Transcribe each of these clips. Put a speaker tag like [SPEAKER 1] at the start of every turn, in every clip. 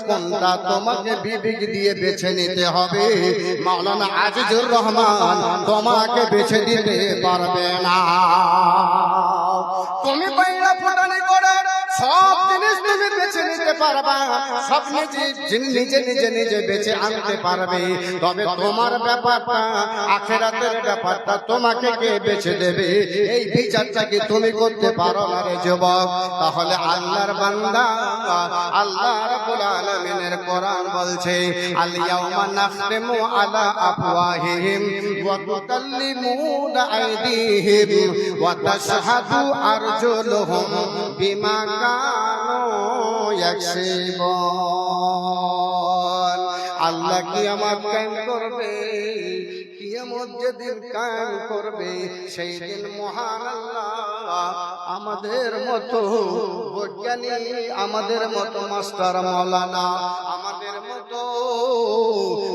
[SPEAKER 1] কোনটা তোমাকে বিবেক দিয়ে বেছে নিতে হবে। মাওলানা আজিজুর রহমান তোমাকে বেছে দিতে পারবে না। তুমি বাইরা ফুটানি করে সব জিনিস তুমি বেছে নিতে পারবা, সব নিজে বেছে আনতে পারবে, তবে তোমার ব্যাপারটা আখিরাতের ব্যাপারটা তোমাকে কে বেছে দেবে এই বিচারটা কি তুমি করতে পারো না রে যুবক। তাহলে আল্লাহর বান্দা, আল্লাহ রাব্বুল আলামিনের কোরআন বলছে আল ইয়াউমা নাখতিমু আলা আফওয়াহিহিম ওয়া তুকাল্লিমুনা আইদিহিম ওয়া তাশহাদু আরজুলুহুম বিমা কানু ইয়াকসিবুন। আল্লাহ কিয়ামত কায়েম করবে, কিয়ামত যেদিন কায়েম করবে সেই দিন মহান আল্লাহ আমাদের মতো বৈজ্ঞানিক, আমাদের মতো মাস্টার মাওলানা, আমাদের মতো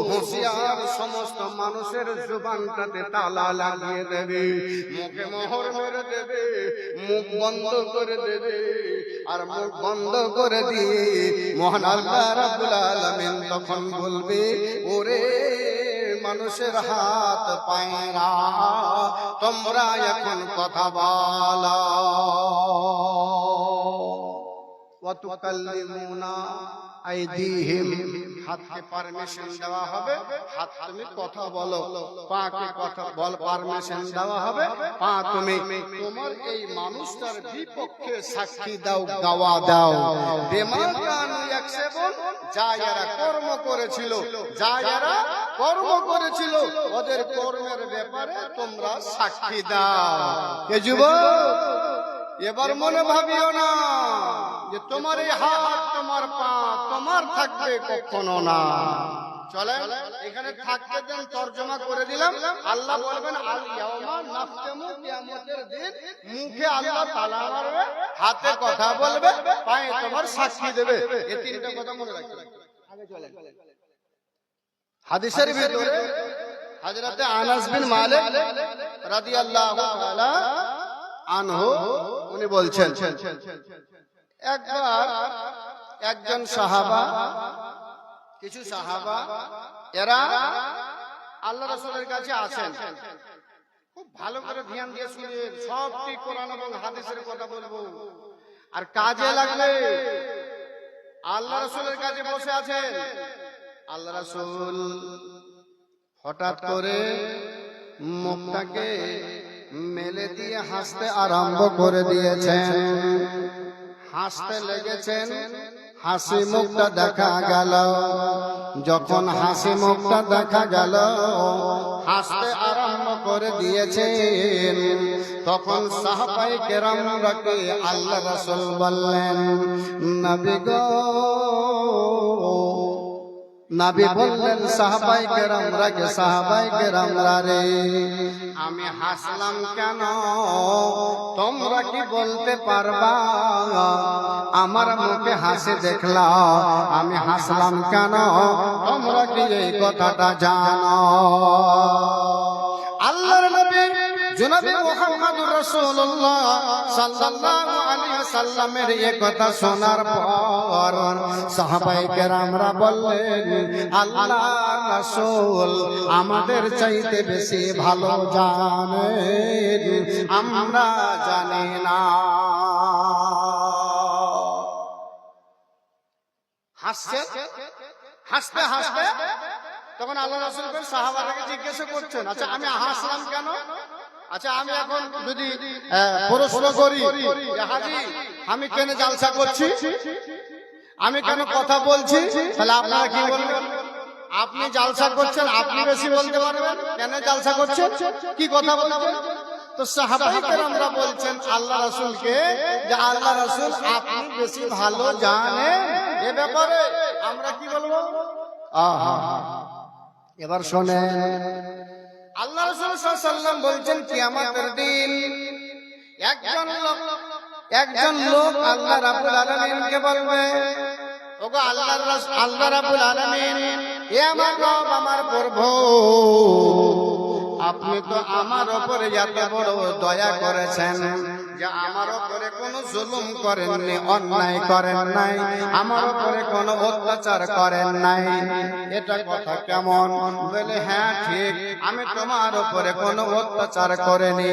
[SPEAKER 1] হুঁশিয়ার সমস্ত মানুষের জুবানটাতে তালা লাগিয়ে দেবে, মুখে মোহর মেরে দেবে, মুখ বন্ধ করে দেবে। আর মুখ বন্ধ করে দিয়ে মহান আল্লাহ রাব্বুল আলামিন তখন বলবে, ওরে মানুষের হাত পায়রা, তোমরা এখন কথা বলো। ওয়া তুকাল্লিমুনা আইদিহিম, হাতকে পারমিশন দেওয়া হবে, হাত তুমি কথা বলো। পাকে কথা বল পারমিশন দেওয়া হবে, পা তুমি তোমার এই মানুষটার বিপক্ষে সাক্ষী দাও, গাওয়া দাও। বিমা কানু ইয়াকসিবুন, যা যারা কর্ম করেছিল, যা যারা কর্ম করেছিল ওদের কর্মের ব্যাপারে তোমরা সাক্ষী দাও। কে যুবক, এবার মনে ভাবিও না যে তোমার এই হাত তোমার পা তোমার থাকবে, কখনো না। চলে এখানে থাকতে দেন, তরজমা করে দিলাম। আল্লাহ বলবেন আল ইয়াউমা নাখতিমু, কিয়ামতের দিন মুখে আল্লাহ তাআলা মারবে, হাতে কথা বলবে, পায়ে তোমার সাক্ষী দেবে। এই তিনটা কথা মনে রাখবেন। আগে চলেন। হাদিসের ভিতরে হযরত আনাস বিন মালিক রাদিয়াল্লাহু তাআলা আনহু উনি বলছেন, একবার একজন সাহাবা, কিছু সাহাবা এরা আল্লাহ রাসূলের কাছে আসেন। খুব ভালো করে ধ্যান দিয়ে শুনেন, সবটি কোরআন এবং হাদিসের কথা বলবো আর কাজে লাগবে। আল্লাহ রাসূলের কাছে বসে আছেন, আল্লাহ রাসূল হঠাৎ করে মুখটাকে মেলে দিয়ে হাসতে আরম্ভ করে দিয়েছেন, হাসতে লেগেছেন। হাসি মুখটা দেখা গেল, যখন হাসি মুখটা দেখা গেল, হাসতে আরম্ভ করে দিয়েছেন, তখন সাহাবায়ে কেরামকে আল্লাহ রাসূল বললেন, নবী গো, নবী বললেন সাহাবায়ে কেরামরা কে, সাহাবায়ে কেরামরা রে, আমি হাসলাম কেন তোমরা কি বলতে পারবা? আমার মুখে হাসি দেখলা, আমি হাসলাম কেন তোমরা কি এই কথাটা জানো? আল্লাহর নবী জনাবে মুহাম্মদুর রাসূলুল্লাহ সাল্লাল্লাহু আলাইহি ওয়াসাল্লামের এই কথা শোনার পর সাহাবায়ে কেরামরা বললেন, আল্লাহর রাসূল আমাদের চাইতে বেশি ভালো জানেন, আমরা জানি না। হাসতে হাসতে হাসতে তখন আল্লাহ রাসূল সাহাবাদেরকে জিজ্ঞাসা করছেন, আচ্ছা আমি হাসলাম কেন? আচ্ছা আমি এখন যদি প্রশ্ন করি, হাজি আমি কেন জালসা করছি, আমি কেন কথা বলছি, তাহলে আপনারা কি বলবেন? আপনি জালসা করছেন, আপনি বেশি বলতে পারবেন। কেন জালসা করছেন, কি কথা বলবেন? তো সাহাবায়ে কেরামরা বলছেন আল্লাহ রাসূলকে যে আল্লাহ রাসূল আপনি বেশি ভালো জানেন এ ব্যাপারে, আমরা কি বলবো? এবার শোনেন, আল্লাহ রাসূল সাল্লাল্লাহু আলাইহি ওয়াসাল্লাম বলছেন কিয়ামতের দিন একজন লোক আল্লাহ রাব্বুল আলামিনকে বলবে, ওগো আল্লাহ রাব্বুল আলামিন, হে আমার রব, আমার প্রভু, আপনি তো আমার উপরে এত বড় দয়া করেছেন যে আমার উপরে কোনো জুলুম করেননি, অন্যায় করেন নাই, আমার উপরে কোনো অত্যাচার অত্যাচার করেন নাই। এটা কথা কেমন? বলে হ্যাঁ ঠিক, আমি তোমার উপরে কোনো অত্যাচার করিনি,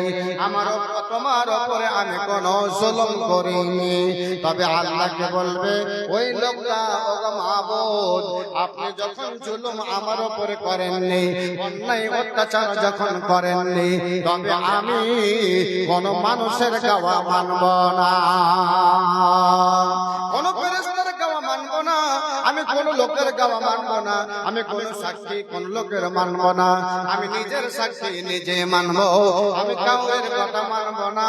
[SPEAKER 1] তোমার উপরে আমি কোনো জুলুম করিনি। তবে আল্লাহকে বলবে ওই লোকটা, ওগো মাবুদ, আপনি যখন জুলুম আমার উপরে করেননি, অন্যায় অত্যাচার যখন করেননি, তবে আমি কোন মানুষের গাওয়া মানব না, কোন ফেরেশতার গাওয়া মানব না, আমি কোন লোকের গাওয়া মানব না, আমি কোন সাক্ষী কোন লোকের মানব না, আমি নিজের সাক্ষী নিজে মানব, আমি কাউরের কথা মানব না।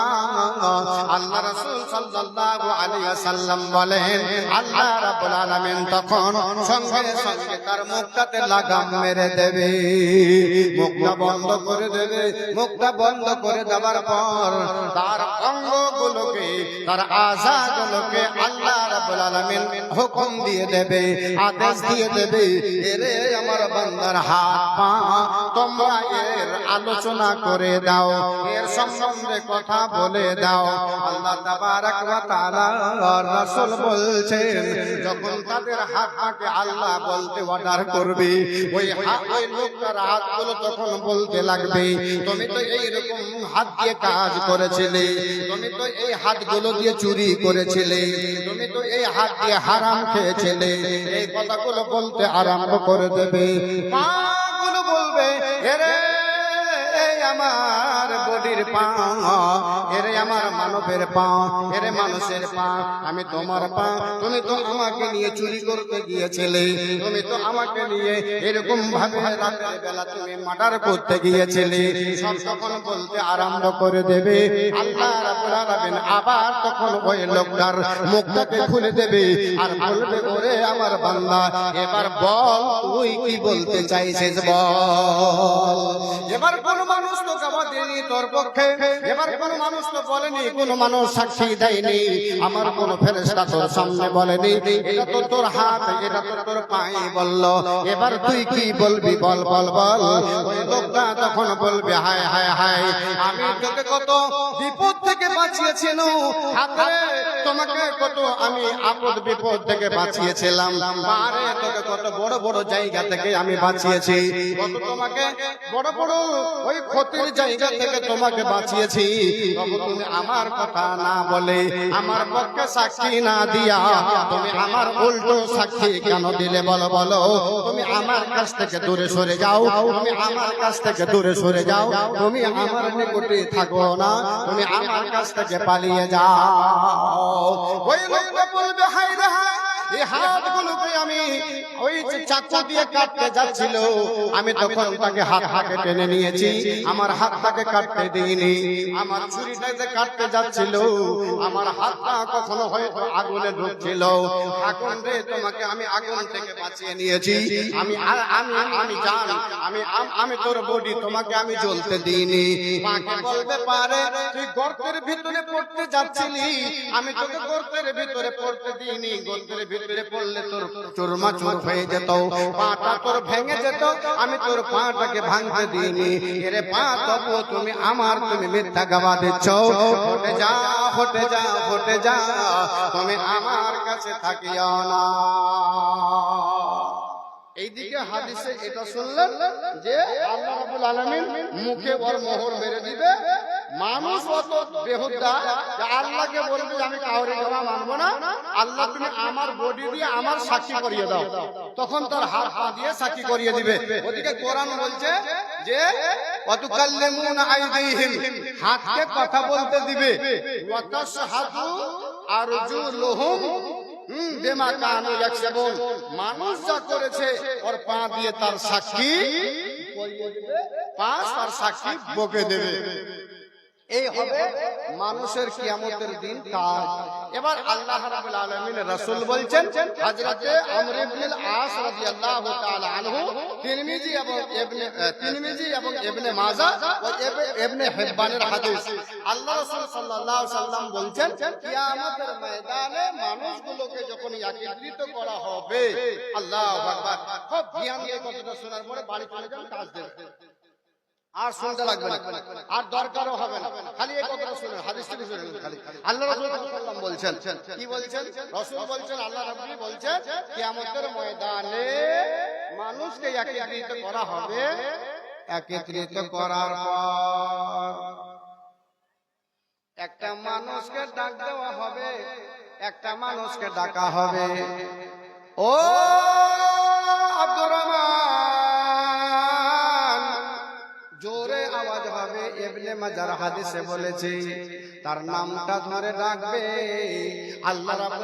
[SPEAKER 1] আল্লাহ রাসূল সাল্লাল্লাহু আলাইহি ওয়াসাল্লাম বলেন, আল্লাহ রাব্বুল আলামিন তখন সঙ্গে সঙ্গে তার মুখটাতে লাগাম মেরে দেবে, মুখটা বন্ধ করে দেবে। মুখটা বন্ধ করে দেওয়ার পর তার অঙ্গগুলোকে, তার আযাগুলোকে আল্লাহ রাব্বুল আলামিন হুকুম দিয়ে দেবে, আদেশ দিয়ে দেবে, এরে আমার বান্দার হাত পা তোমরা এর আলোচনা করে দাও, এর সম্বন্ধে কথা বলে দাও। আল্লাহ তাবারক ওয়া তাআলা রাসূল বলছেন, যখন তাদের হাতকে আল্লাহ বলতে অর্ডার করবে, ওই লোকটার হাতগুলো তখন বলতে লাগবে, তুমি তো এইরকম হাত দিয়ে কাজ করেছিলে, তুমি তো এই হাতগুলো দিয়ে চুরি করেছিলে, তুমি তো এই হাত দিয়ে হারাম খেয়েছিলে। এই কথাগুলো বলতে আরম্ভ করে দেবে। পাগুলো বলবে, এরে আমার বডির পা, এরে আমার মানবের পা, এরে মানুষের পা, আমি তোমার পা, তুমি তো আমাকে নিয়ে চুরি করতে গিয়েছিলে, তুমি তো আমাকে নিয়ে এরকম ভাবে রাতের বেলা তুমি মার্ডার করতে গিয়েছিলে। সব তখন বলতে আরম্ভ করে দেবে। আল্লাহ রাব্বুল আলামিন আবার তখন ওই লোকটার মুখটাকে খুলে দেবে আর বলবে, ওরে আমার বান্দা, এবার বল তুই কি বলতে চাইছিস বল। এবার কোন মানুষ তো জবাব দেয়নি তোর পক্ষে, এবার কোন মানুষ তো বলেনি, কোন মানুষ সাক্ষী দেয়নি, আমার কোন ফেরেশতা তোর সামনে বলেনি, এটা তো তোর হাত, এটা তো তোর পায়ে বললো, এবার তুই কি বলবি বল বল বল। ওই লোকটা তখন বলবে, হায় হায় হায়, আমি তোকে কত বিপদ থেকে বাঁচিয়েছিল, হাতরে তোমাকে কত আমি আপদ বিপদ থেকে বাঁচিয়েছিলাম, আরে তোকে কত বড় বড় জায়গা থেকে আমি বাঁচিয়েছি, কত তোমাকে বড় বড় ওই ক্ষতির জায়গা থেকে তোমাকে বাঁচিয়েছি, তবে তুমি আমার কথা না বলে, আমার পক্ষে সাক্ষী না দিয়া তুমি আমার উল্টো সাক্ষী কেন দিলে বলো বলো। তুমি আমার কাছ থেকে দূরে সরে যাও, তুমি আমার কাছ থেকে দূরে সরে যাও, তুমি আমার নিকটে থাকো না, তুমি আমার কাছ থেকে পালিয়ে যাও। ওই লোকটা বলবে, হায় রে হায়, এই হাতগুলোকে আমি ওই চাকু দিয়ে কাটতে যাচ্ছিল, আমি তখন তাকে হাতটাকে টেনে নিয়েছি, আমার হাতটাকে কাটতে দিইনি, আমার ছুরিটাকে কাটতে যাচ্ছিল, আমার হাতটা কখনো হয়তো আগুনে ঢুকছিল, আগুন রে তোমাকে আমি আগুন থেকে বাঁচিয়ে নিয়েছি, আমি জান, আমি তোর বডি তোমাকে আমি জ্বলতে দিইনি। মাকে বলবে, পারে তুই গর্তের ভিতরে পড়তে যাচ্ছিলি, আমি তোকে গর্তের ভিতরে পড়তে দিইনি, গর্তের ভিতরে পড়লে তোর চুরমাচুর হয়ে যেত, পাটা তোর ভেঙে যেত, আমি তোর পাটাকে ভাঙতে দিইনি। এরে পা, তবু তুমি মিথ্যা গাওয়া দিচ্ছ, হটে যা হটে যা হটে যা, তুমি আমার কাছে থাকিও না। এইদিকে হাদিসে এটা শুনলেন যে আল্লাহ রাব্বুল আলামিন মুখে ওর মোহর মেরে দিবে। মানুষ অত বেহুদা যে আল্লাহকে বলবে আমি কাউরে গাওয়া মানবো না, আল্লাহ তুমি আমার বডি দিয়ে আমার সাক্ষী করিয়ে দাও, তখন তার হাত পা দিয়ে সাক্ষী করিয়ে দিবে। ওদিকে কোরআন বলছে যে ওয়াতুকাল্লিমুনা আইদিহিম, হাতকে কথা বলতে দিবে, ওয়াতাশহাদু আরজুলুহুম বিমা কানু ইয়াকসিবুন, মানুষ যা করেছে ওর পা দিয়ে তার সাক্ষী করিয়ে দিবে, পা তার সাক্ষী বকে দেবে। এই হবে মানুষের কিয়ামতের দিন কাজ। এবার আল্লাহ রাব্বুল আলামিন রাসূল বলছেন, হযরতে আমর ইবনে আস রাদিয়াল্লাহু তাআলা আনহু, তিরমিজি এবং ইবনে মাজাহ ও ইবনে হিব্বানের হাদিস, আল্লাহ রাসূল সাল্লাল্লাহু আলাইহি সাল্লাম বলছেন, কিয়ামতের ময়দানে মানুষগুলোকে যখন একত্রিত করা হবে, আল্লাহু আকবার, খুব ধ্যান দিয়ে কথাটা শোনার পরে বাড়ি চলে যান, কাজ দেবে। আর শুনতে লাগবে না, আর দরকারও হবে না, খালি এই কথাটা শুনুন, হাদিস থেকে শুনুন। খালি আল্লাহ রাসূল সাল্লাল্লাহু আলাইহি ওয়াসাল্লাম বলছেন, কি বলছেন? রাসূল বলছেন, আল্লাহ রাব্বি বলছেন, কিয়ামতের ময়দানে মানুষকে একত্রিত করা হবে। একত্রিত করার পর একটা মানুষকে ডাক দেওয়া হবে, একটা মানুষকে ডাকা হবে, ও আব্দুর রহমান, জোরে আওয়াজ হবে। ইবনে মাজাহ হাদিসে বলেছে, তার নামটা ধরে ডাকবে। আল্লাহ